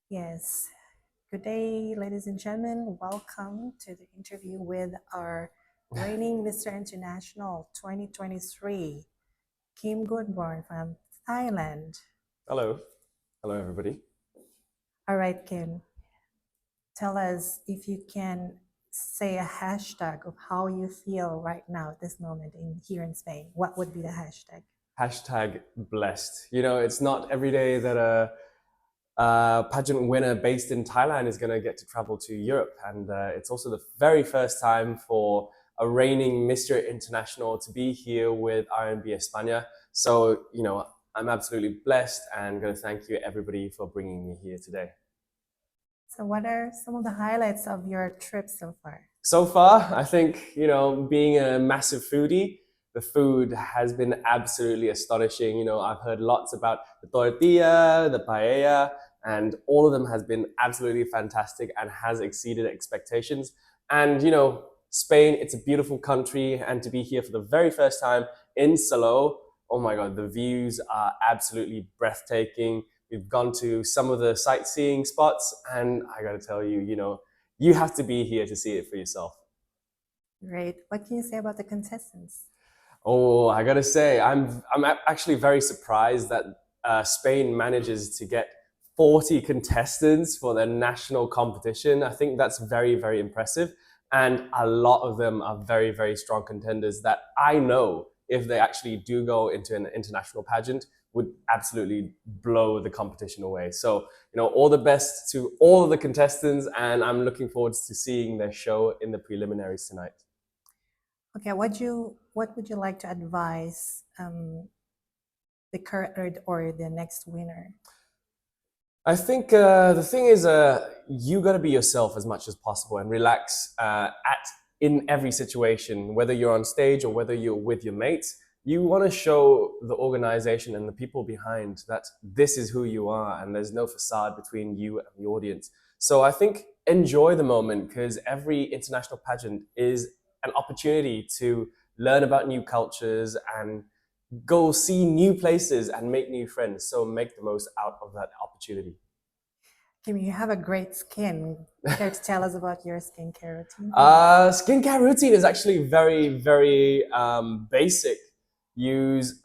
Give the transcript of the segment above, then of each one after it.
Yes. Good day, ladies and gentlemen. Welcome to the interview with our reigning Mr. International 2023, Kim Goodborn from Thailand. Hello. Hello, everybody. All right, Kim, tell us if you can say a hashtag of how you feel right now at this moment here in Spain. What would be the hashtag? Hashtag blessed. It's not every day that a pageant winner based in Thailand is going to get to travel to Europe. And it's also the very first time for a reigning Mr. International to be here with R&B España. So, I'm absolutely blessed and going to thank you, everybody, for bringing me here today. So, what are some of the highlights of your trip so far? So far, I think, being a massive foodie, the food has been absolutely astonishing. I've heard lots about the tortilla, the paella, and all of them has been absolutely fantastic and has exceeded expectations. And, Spain, it's a beautiful country, and to be here for the very first time in Salou, oh my God, the views are absolutely breathtaking. We've gone to some of the sightseeing spots, and I got to tell you, you have to be here to see it for yourself. Great. What can you say about the contestants? Oh, I gotta say, I'm actually very surprised that Spain manages to get 40 contestants for their national competition. I think that's very, very impressive, and a lot of them are very, very strong contenders that I know if they actually do go into an international pageant would absolutely blow the competition away. So, all the best to all of the contestants, and I'm looking forward to seeing their show in the preliminaries tonight. Okay, what would you like to advise the current or the next winner? I think the thing is, you got to be yourself as much as possible and relax at in every situation, whether you're on stage or whether you're with your mates. You want to show the organization and the people behind that this is who you are, and there's no facade between you and the audience. So I think enjoy the moment because every international pageant is an opportunity to learn about new cultures and go see new places and make new friends. So make the most out of that opportunity. Kim, you have a great skin. Care to tell us about your skincare routine? Skincare routine is actually very, very basic. Use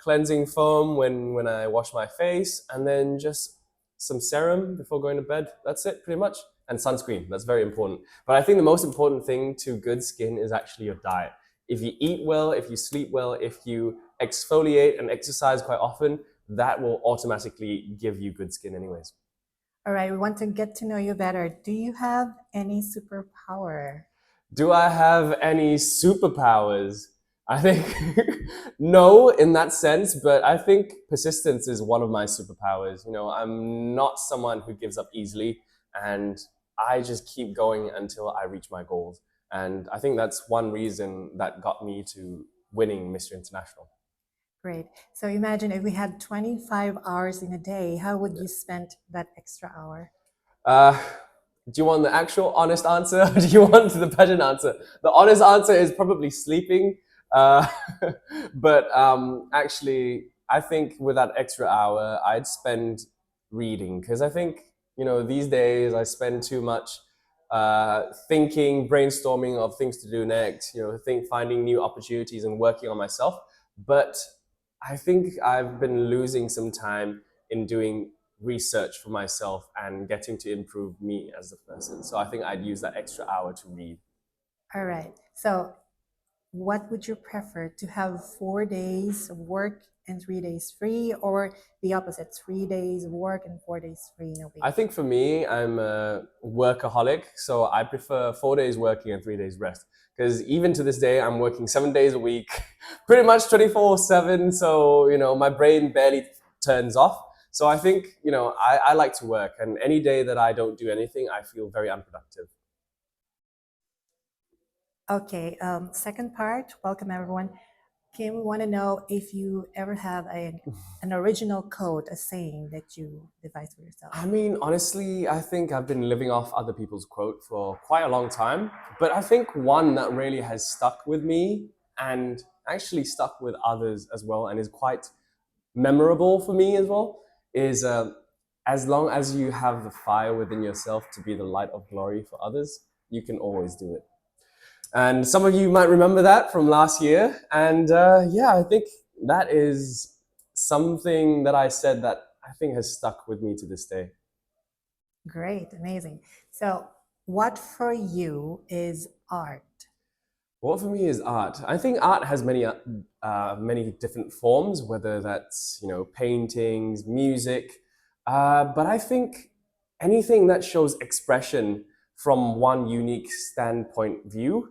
cleansing foam when I wash my face, and then just some serum before going to bed. That's it, pretty much. And sunscreen. That's very important. But I think the most important thing to good skin is actually your diet. If you eat well, if you sleep well, if you exfoliate and exercise quite often, that will automatically give you good skin, anyways. All right, we want to get to know you better. Do you have any superpower? Do I have any superpowers? I think no, in that sense, but I think persistence is one of my superpowers. I'm not someone who gives up easily, and I just keep going until I reach my goals. And I think that's one reason that got me to winning Mr. International. Great. So imagine if we had 25 hours in a day, how would you spend that extra hour? Uh, do you want the actual honest answer or do you want the pageant answer? The honest answer is probably sleeping. Uh, but actually, I think with that extra hour, I'd spend reading because I think, these days I spend too much thinking, brainstorming of things to do next, finding new opportunities and working on myself. But I think I've been losing some time in doing research for myself and getting to improve me as a person. So I think I'd use that extra hour to read. All right. So what would you prefer to have 4 days of work and 3 days free, or the opposite, 3 days of work and 4 days free in a week? I think for me, I'm a workaholic, so I prefer 4 days working and 3 days rest. Because even to this day, I'm working 7 days a week, pretty much 24/7. So, my brain barely turns off. So I think, I like to work, and any day that I don't do anything, I feel very unproductive. Okay, second part, welcome everyone. Kim, we want to know if you ever have an original quote, a saying that you devised for yourself. I mean, honestly, I think I've been living off other people's quote for quite a long time. But I think one that really has stuck with me and actually stuck with others as well and is quite memorable for me as well is as long as you have the fire within yourself to be the light of glory for others, you can always do it. And some of you might remember that from last year. And yeah, I think that is something that I said that I think has stuck with me to this day. Great, amazing. So, what for you is art? What for me is art. I think art has many different forms, whether that's paintings, music, but I think anything that shows expression from one unique standpoint view,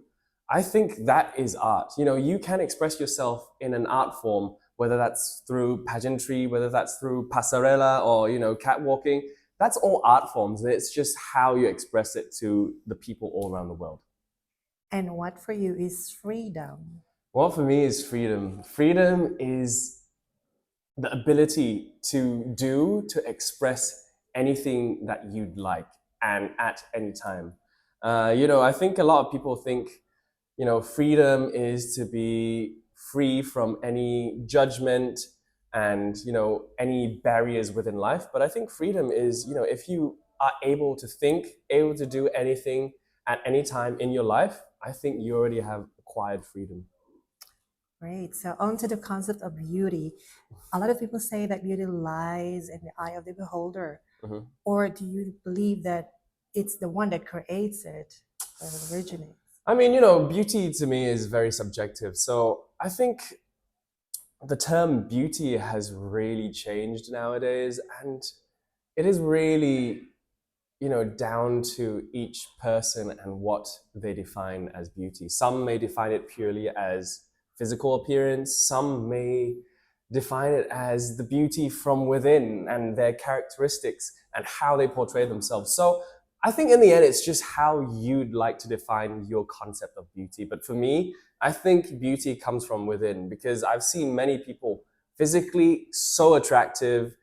I think that is art. You can express yourself in an art form, whether that's through pageantry, whether that's through pasarela or catwalking. That's all art forms. It's just how you express it to the people all around the world. And what for you is freedom? What for me is freedom. Freedom is the ability to express anything that you'd like and at any time. I think a lot of people think, freedom is to be free from any judgment and, any barriers within life. But I think freedom is, if you are able to think, able to do anything at any time in your life, I think you already have acquired freedom. Great. So, on to the concept of beauty. A lot of people say that beauty lies in the eye of the beholder. Mhm. Or do you believe that it's the one that creates it, that it originates? I mean, beauty to me is very subjective. So I think the term beauty has really changed nowadays, and it is really, down to each person and what they define as beauty. Some may define it purely as physical appearance, some may define it as the beauty from within and their characteristics and how they portray themselves. So I think in the end, it's just how you'd like to define your concept of beauty. But for me, I think beauty comes from within because I've seen many people physically so attractive,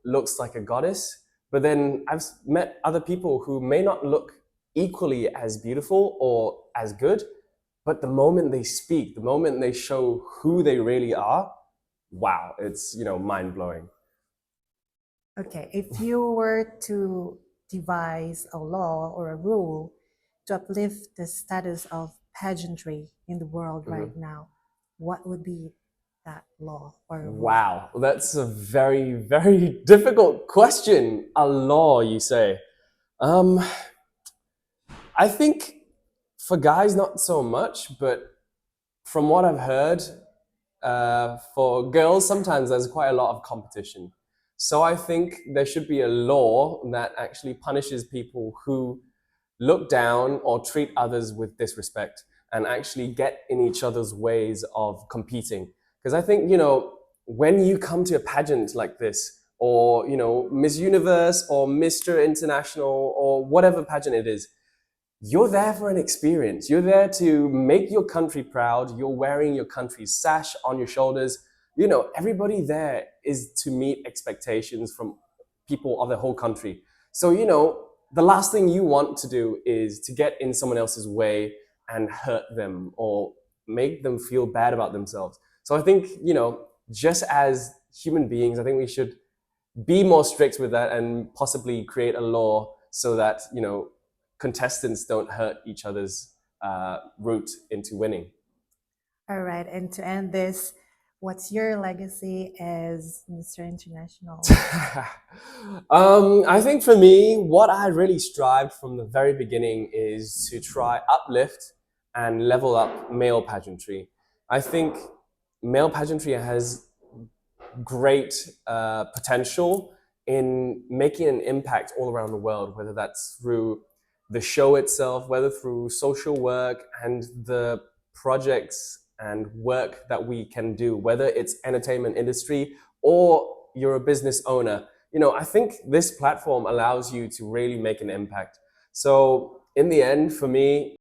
looks like a goddess. But then I've met other people who may not look equally as beautiful or as good, but the moment they speak, the moment they show who they really are, wow, it's mind blowing. Okay, if you were to devise a law or a rule to uplift the status of pageantry in the world right Mhm. now, what would be that law or a rule? Wow, that's a very, very difficult question. A law, you say? Um, I think for guys, not so much, but from what I've heard, for girls, sometimes there's quite a lot of competition. So I think there should be a law that actually punishes people who look down or treat others with disrespect and actually get in each other's ways of competing. Because I think, when you come to a pageant like this, or, Miss Universe or Mr. International or whatever pageant it is, you're there for an experience. You're there to make your country proud. You're wearing your country's sash on your shoulders. Everybody there is to meet expectations from people of the whole country. So, the last thing you want to do is to get in someone else's way and hurt them or make them feel bad about themselves. So I think, just as human beings, I think we should be more strict with that and possibly create a law so that contestants don't hurt each other's route into winning. All right, and to end this, what's your legacy as Mr. International? I think for me, what I really strived from the very beginning is to try uplift and level up male pageantry. I think male pageantry has great potential in making an impact all around the world, whether that's through the show itself, whether through social work and the projects and work that we can do, whether it's entertainment industry or you're a business owner. I think this platform allows you to really make an impact. So in the end, for me,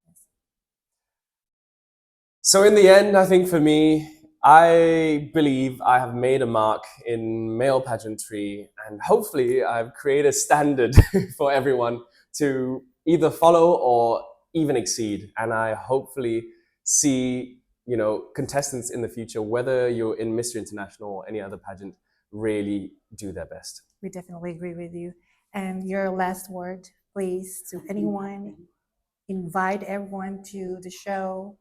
so in the end, I think for me, I believe I have made a mark in male pageantry, and hopefully, I've created a standard for everyone to either follow or even exceed. And I hopefully see, contestants in the future, whether you're in Mr. International or any other pageant, really do their best. We definitely agree with you. And your last word, please, to anyone, invite everyone to the show.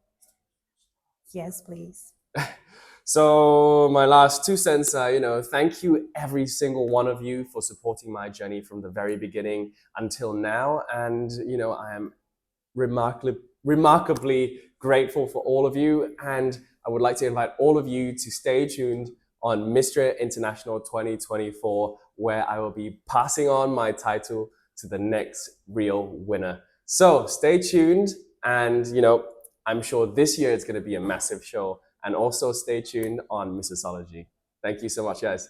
Yes, please. So my last 2 cents are, thank you every single one of you for supporting my journey from the very beginning until now. And, I am remarkably grateful for all of you. And I would like to invite all of you to stay tuned on Mr. International 2024, where I will be passing on my title to the next real winner. So stay tuned. And, I'm sure this year it's going to be a massive show. And also stay tuned on Missology. Thank you so much, guys.